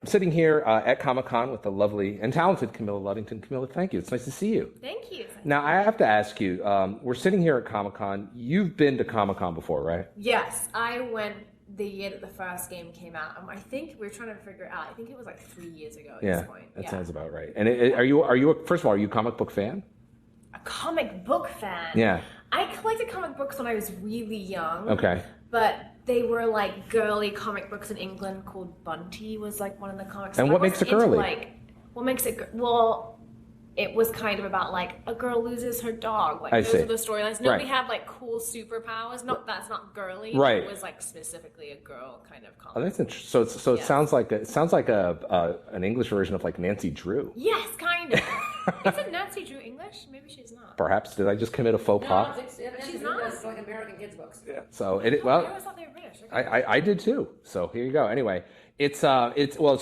I'm sitting here at Comic-Con with the lovely and talented Camilla Luddington. Camilla, thank you. It's nice to see you. Thank you. Now, I have to ask you, we're sitting here at Comic-Con. You've been to Comic-Con before, right? Yes, I went the year that the first game came out. I think we were trying to figure it out. I think it was like 3 years ago at this point. That sounds about right. And first of all, are you a comic book fan? A comic book fan? Yeah. I collected comic books when I was really young. Okay. But they were like girly comic books in England called Bunty was like one of the comics. And what makes it girly? What makes it, well, it was kind of about like a girl loses her dog. Like those are the storylines. Nobody had like cool superpowers. No, that's not girly. Right. It was like specifically a girl kind of comic. Oh, that's interesting. So it sounds like an English version of like Nancy Drew. Yes, kind of. Isn't Nancy Drew English? Maybe she's not. Perhaps did I just commit a faux pas? No, she's not. It's like American kids books. Yeah. So I always thought they were British. Okay. I did too. So here you go. Anyway, it's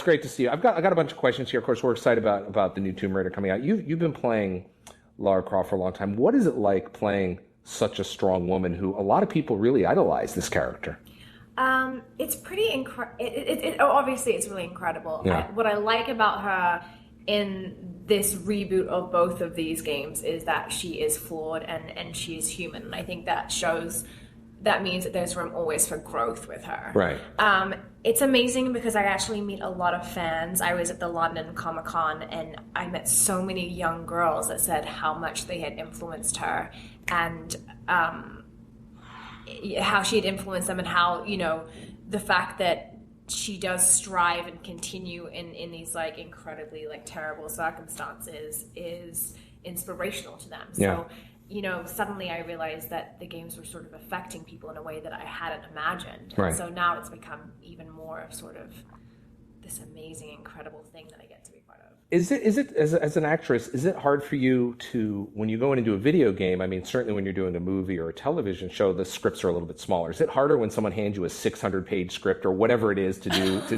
great to see you. I got a bunch of questions here. Of course, we're excited about the new Tomb Raider coming out. You've been playing Lara Croft for a long time. What is it like playing such a strong woman who a lot of people really idolize this character? It's pretty obviously it's really incredible. Yeah. What I like about her in this reboot of both of these games is that she is flawed and she is human. And I think that means that there's room always for growth with her. Right. It's amazing because I actually meet a lot of fans. I was at the London Comic-Con and I met so many young girls that said how much they had influenced her and how she had influenced them and how, the fact that she does strive and continue in these like incredibly like terrible circumstances is inspirational to them. Yeah. So, suddenly I realized that the games were sort of affecting people in a way that I hadn't imagined. Right. And so now it's become even more of sort of this amazing, incredible thing that I get to be part of. Is it as an actress, is it hard for you to, when you go in and do a video game, I mean, certainly when you're doing a movie or a television show, the scripts are a little bit smaller. Is it harder when someone hands you a 600-page script or whatever it is to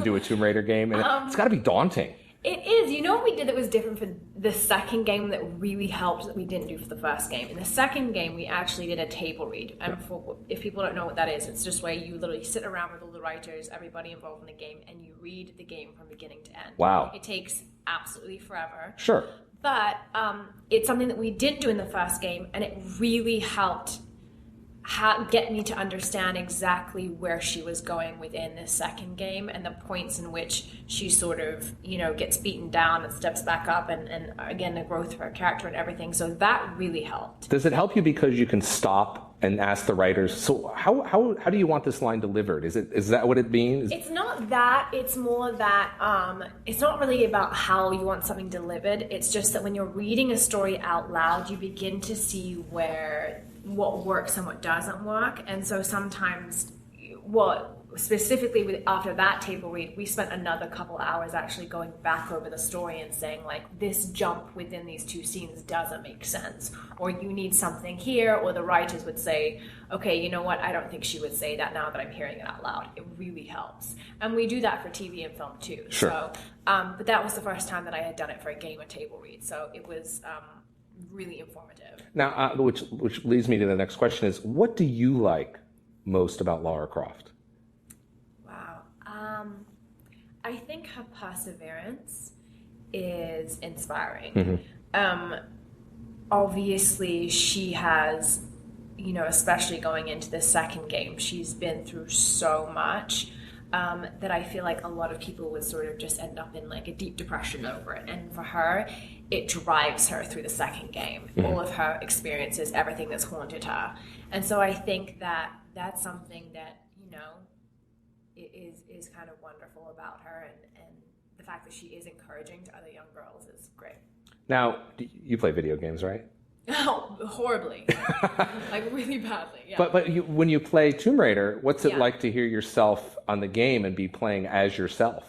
do a Tomb Raider game? And it's got to be daunting. It is. You know what we did that was different for the second game that really helped that we didn't do for the first game? In the second game, we actually did a table read. And if people don't know what that is, it's just where you literally sit around with all the writers, everybody involved in the game, and you read the game from beginning to end. Wow. It takes absolutely forever. Sure. But it's something that we didn't do in the first game, and it really helped get me to understand exactly where she was going within the second game and the points in which she sort of, gets beaten down and steps back up and again, the growth of her character and everything. So that really helped. Does it help you because you can stop and ask the writers, so how do you want this line delivered? Is that what it means? It's not that. It's more that it's not really about how you want something delivered. It's just that when you're reading a story out loud, you begin to see what works and what doesn't work. And so sometimes specifically after that table read, we spent another couple hours actually going back over the story and saying like, this jump within these two scenes doesn't make sense, or you need something here, or the writers would say, okay, you know what, I don't think she would say that now that I'm hearing it out loud. It really helps. And we do that for TV and film too. Sure. So, but that was the first time that I had done it for a game or table read. So it was really informative. Now, which leads me to the next question is, what do you like most about Lara Croft? Wow. I think her perseverance is inspiring. Mm-hmm. Obviously, she has, especially going into the second game, she's been through so much that I feel like a lot of people would sort of just end up in like a deep depression over it. And for her, it drives her through the second game, mm-hmm. all of her experiences, everything that's haunted her. And so I think that that's something that, is kind of wonderful about her. And the fact that she is encouraging to other young girls is great. Now, you play video games, right? Oh, horribly. Like really badly, yeah. But when you play Tomb Raider, what's it like to hear yourself on the game and be playing as yourself?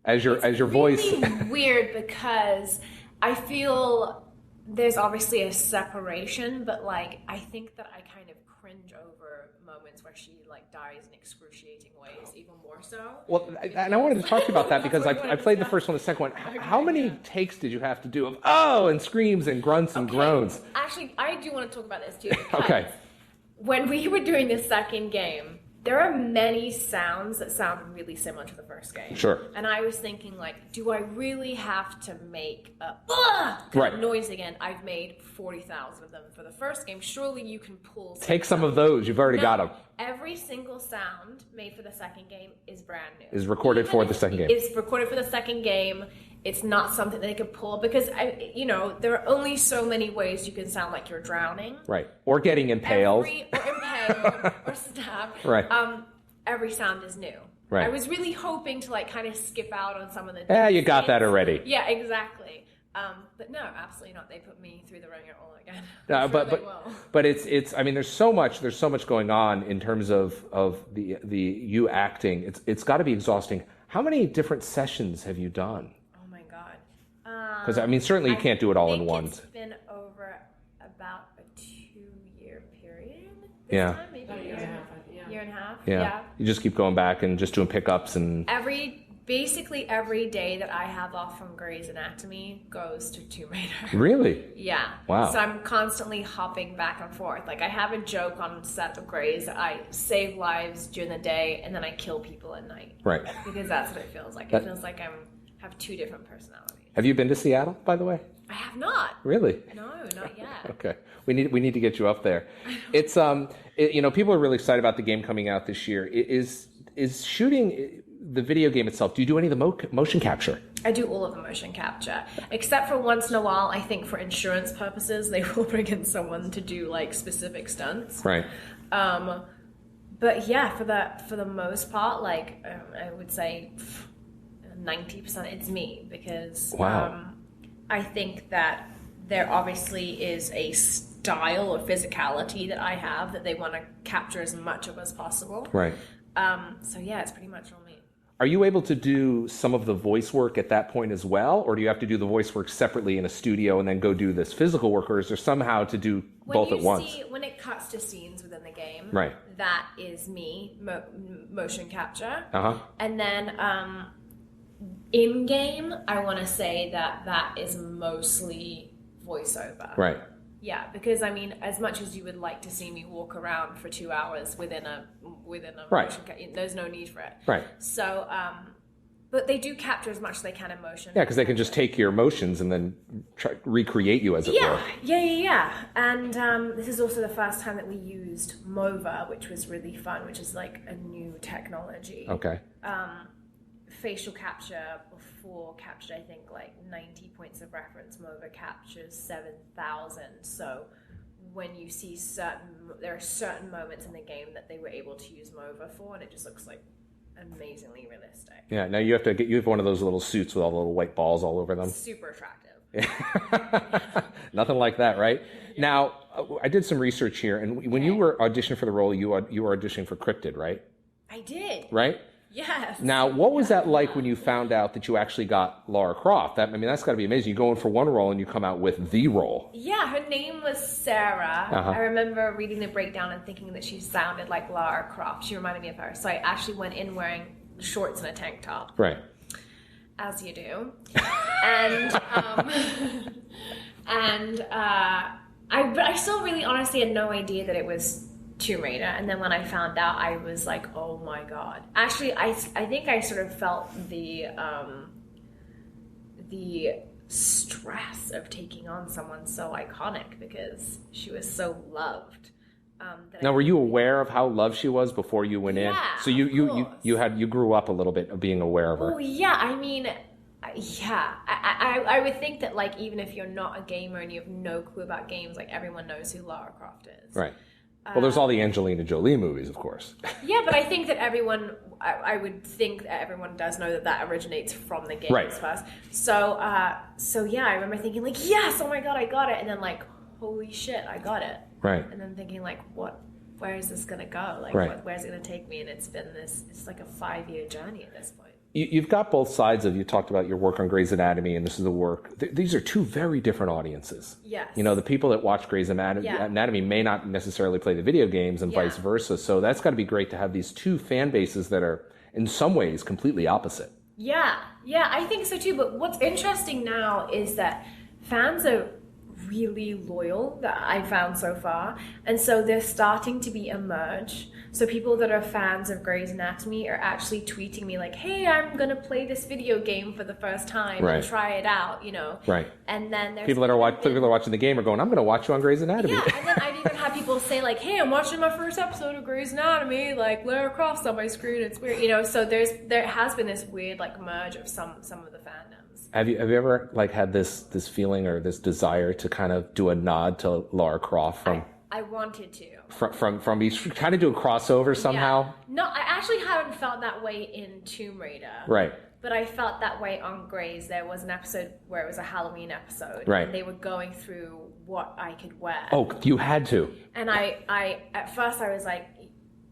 As your voice? It's really weird because I feel there's obviously a separation, but like I think that I kind of cringe over moments where she like dies in excruciating ways, even more so. Well, and I wanted to talk to you about that because I played the first one, the second one. How many takes did you have to do of and screams and grunts and groans? Actually, I do want to talk about this too. Okay. When we were doing the second game, there are many sounds that sound really similar to the first game. Sure. And I was thinking, like, do I really have to make a Right. noise again? I've made 40,000 of them for the first game. Surely you can pull. Take some of those. You've already got them. Every single sound made for the second game is brand new. Is recorded for the second game. It's recorded for the second game. It's not something that they could pull because, there are only so many ways you can sound like you're drowning. Right. Or getting impaled. Or stabbed. Right. Every sound is new. Right. I was really hoping to like kind of skip out on some of the. Yeah, you got that already. Yeah, exactly. But no, absolutely not. They put me through the ringer all again. But it's. I mean, there's so much going on in terms of the you acting. It's got to be exhausting. How many different sessions have you done? Oh my god. Because I mean, certainly you can't do it all in one. It's been over about a 2-year period. Yeah. Time, maybe a year and a half. Yeah. You just keep going back and just doing pickups and. Basically every day that I have off from Grey's Anatomy goes to Tomb Raider. Really? Yeah. Wow. So I'm constantly hopping back and forth. Like I have a joke on set of Grey's that I save lives during the day and then I kill people at night. Right. Because that's what it feels like. It feels like I have 2 different personalities. Have you been to Seattle, by the way? I have not. Really? No, not yet. Okay. We need to get you up there. It's people are really excited about the game coming out this year. Is shooting the video game itself, do you do any of the motion capture? I do all of the motion capture, except for once in a while, I think for insurance purposes, they will bring in someone to do like specific stunts. Right. But yeah, for the most part, like I would say 90% it's me because I think that there obviously is a style or physicality that I have that they want to capture as much of as possible. Right. So yeah, it's pretty much all me. Are you able to do some of the voice work at that point as well? Or do you have to do the voice work separately in a studio and then go do this physical work? Or is there somehow to do both at once? When it cuts to scenes within the game, right. That is me, motion capture. Uh-huh. And then in-game, I want to say that is mostly voiceover. Right. Yeah, because I mean, as much as you would like to see me walk around for 2 hours within a right. motion capture, there's no need for it. Right. So, but they do capture as much as they can in motion. Yeah, because they can just take your emotions and then recreate you as it were. Yeah. And this is also the first time that we used MOVA, which was really fun, which is like a new technology. Okay. Facial capture before captured, I think, like 90 points of reference. MOVA captures 7,000. So when you see there are certain moments in the game that they were able to use MOVA for, and it just looks like amazingly realistic. Yeah, now you have one of those little suits with all the little white balls all over them. Super attractive. Nothing like that, right? Yeah. Now, I did some research here, and when you were auditioning for the role, you were auditioning for Cryptid, right? I did. Right? Yes. Now, what was that like when you found out that you actually got Lara Croft? That's got to be amazing. You go in for one role and you come out with the role. Yeah, her name was Sarah. Uh-huh. I remember reading the breakdown and thinking that she sounded like Lara Croft. She reminded me of her. So I actually went in wearing shorts and a tank top. Right. As you do. And I still really honestly had no idea that it was Tomb Raider, and then when I found out, I was like, oh my god. Actually, I think I sort of felt the stress of taking on someone so iconic because she was so loved. Now, were you aware of how loved she was before you went in? So you grew up a little bit of being aware of her. Oh yeah, I mean, yeah. I would think that like even if you're not a gamer and you have no clue about games, like everyone knows who Lara Croft is. Right. Well, there's all the Angelina Jolie movies, of course. Yeah, but I think that I would think that everyone does know that originates from the games first. So yeah, I remember thinking like, yes, oh my god, I got it. And then like, holy shit, I got it. Right. And then thinking like, where is this going to go? Like, where's it going to take me? And it's like a 5-year journey at this point. You've got both sides of, you talked about your work on Grey's Anatomy, and this is the work. These are two very different audiences. Yes. The people that watch Grey's Anatomy may not necessarily play the video games and vice versa. So that's got to be great to have these two fan bases that are, in some ways, completely opposite. Yeah, I think so too. But what's interesting now is that fans are really loyal that I found so far. And so they're starting to be a merge. So people that are fans of Grey's Anatomy are actually tweeting me like, hey, I'm going to play this video game for the first time and try it out, you know. Right. And then there's people that are watching the game are going, I'm going to watch you on Grey's Anatomy. Yeah, and then I've even had people say like, hey, I'm watching my first episode of Grey's Anatomy, like Lara Croft's on my screen, it's weird, you know. So there has been this weird like merge of some of the fandoms. Have you ever like had this feeling or this desire to kind of do a nod to Lara Croft from? I wanted to. From you kind of do a crossover somehow? Yeah. No, I actually haven't felt that way in Tomb Raider. Right. But I felt that way on Grey's. There was an episode where it was a Halloween episode. Right. And they were going through what I could wear. Oh, you had to. And I at first I was like,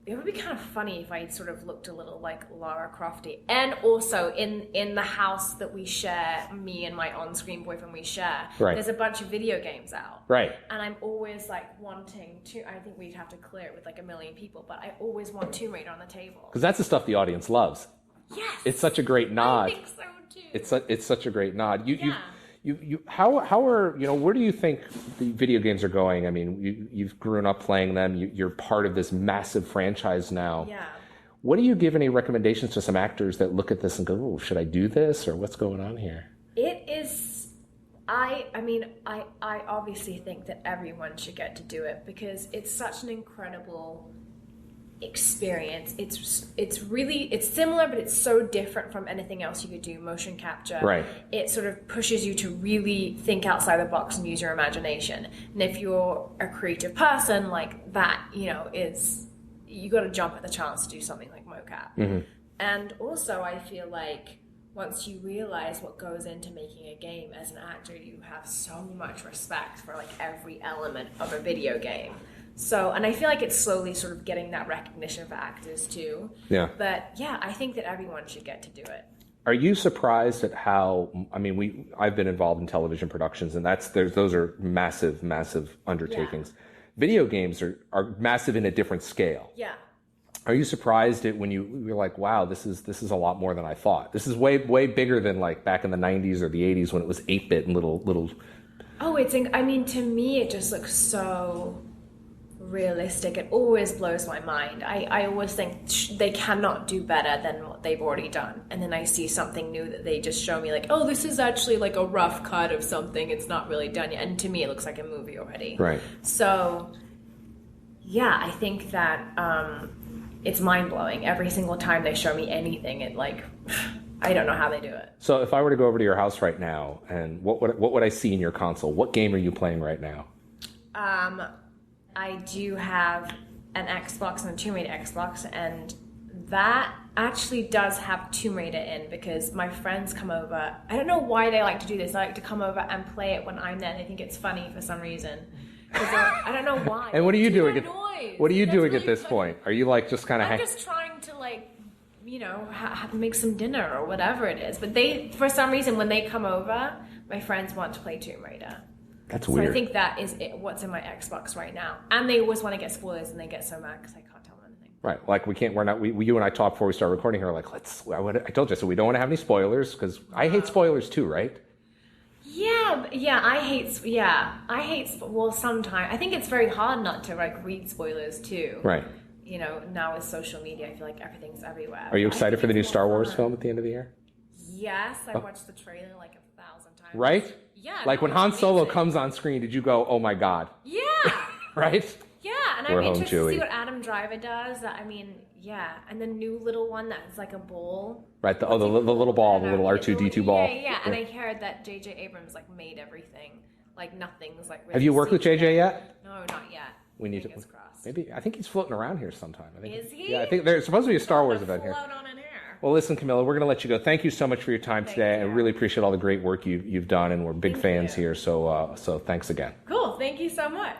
it would be kind of funny if I sort of looked a little like Lara Crofty. And also in the house that we share, me and my on-screen boyfriend we share, there's a bunch of video games out. Right. And I'm always like wanting to, I think we'd have to clear it with like a million people, but I always want Tomb Raider on the table. Because that's the stuff the audience loves. Yes. It's such a great nod. I think so too. It's such a great nod. How are, you know, where do you think the video games are going? I mean, you've grown up playing them. You're part of this massive franchise now. Yeah. What do you give any recommendations to some actors that look at this and go, oh, should I do this? Or what's going on here? It is, I obviously think that everyone should get to do it because it's such an incredible experience. It's similar, but it's so different from anything else you could do. Motion capture. Right. It sort of pushes you to really think outside the box and use your imagination. And if you're a creative person, like that, you know, you got to jump at the chance to do something like mocap. Mm-hmm. And also, I feel like once you realize what goes into making a game as an actor, you have so much respect for like every element of a video game. So, and I feel like it's slowly sort of getting that recognition for actors too. Yeah. But yeah, I think that everyone should get to do it. Are you surprised at how, I mean, I've been involved in television productions and those are massive, massive undertakings. Yeah. Video games are massive in a different scale. Yeah. Are you surprised at when you're like, wow, this is a lot more than I thought. This is way bigger than like back in the 90s or the 80s when it was 8-bit and little. Oh, I mean, to me, it just looks so realistic. It always blows my mind. I always think they cannot do better than what they've already done. And then I see something new that they just show me like, oh, this is actually like a rough cut of something. It's not really done yet. And to me, it looks like a movie already. Right. So, yeah, I think that it's mind-blowing. Every single time they show me anything, it like, I don't know how they do it. So if I were to go over to your house right now, and what would I see in your console? What game are you playing right now? I do have an Xbox and a Tomb Raider Xbox, and that actually does have Tomb Raider in because my friends come over. I don't know why they like to do this. They like to come over and play it when I'm there. They think it's funny for some reason. I don't know why. And what are you doing? What are you doing really at this point? Are you like just kind of? I'm just trying to like, you know, make some dinner or whatever it is. But they, for some reason, when they come over, my friends want to play Tomb Raider. That's weird. So I think that is what's in my Xbox right now. And they always want to get spoilers and they get so mad because I can't tell them anything. Right. Like you and I talked before we started recording here, like, I told you, so we don't want to have any spoilers because I hate spoilers too, right? I hate, well, sometimes, I think it's very hard not to like read spoilers too. Right. You know, now with social media, I feel like everything's everywhere. Are you excited for the new Star Wars film at the end of the year? Yes, I watched the trailer like 1,000 times. Right? Yeah. Like when Han Solo comes on screen, did you go, oh my God? Yeah. Right? Yeah, and I'm interested to see what Adam Driver does. Yeah. And the new little one that's like a ball. Right, the little ball, the little R2-D2 ball. Yeah. And I heard that J.J. Abrams like made everything. Like nothing's like really. Have you worked with J.J. yet? No, not yet. We need to. Maybe, I think he's floating around here sometime. Is he? Yeah, I think there's supposed to be a Star Wars event here. Float on an air. Well, listen, Camilla, we're going to let you go. Thank you so much for your time today. I really appreciate all the great work you've done, and we're big fans here. So thanks again. Cool. Thank you so much.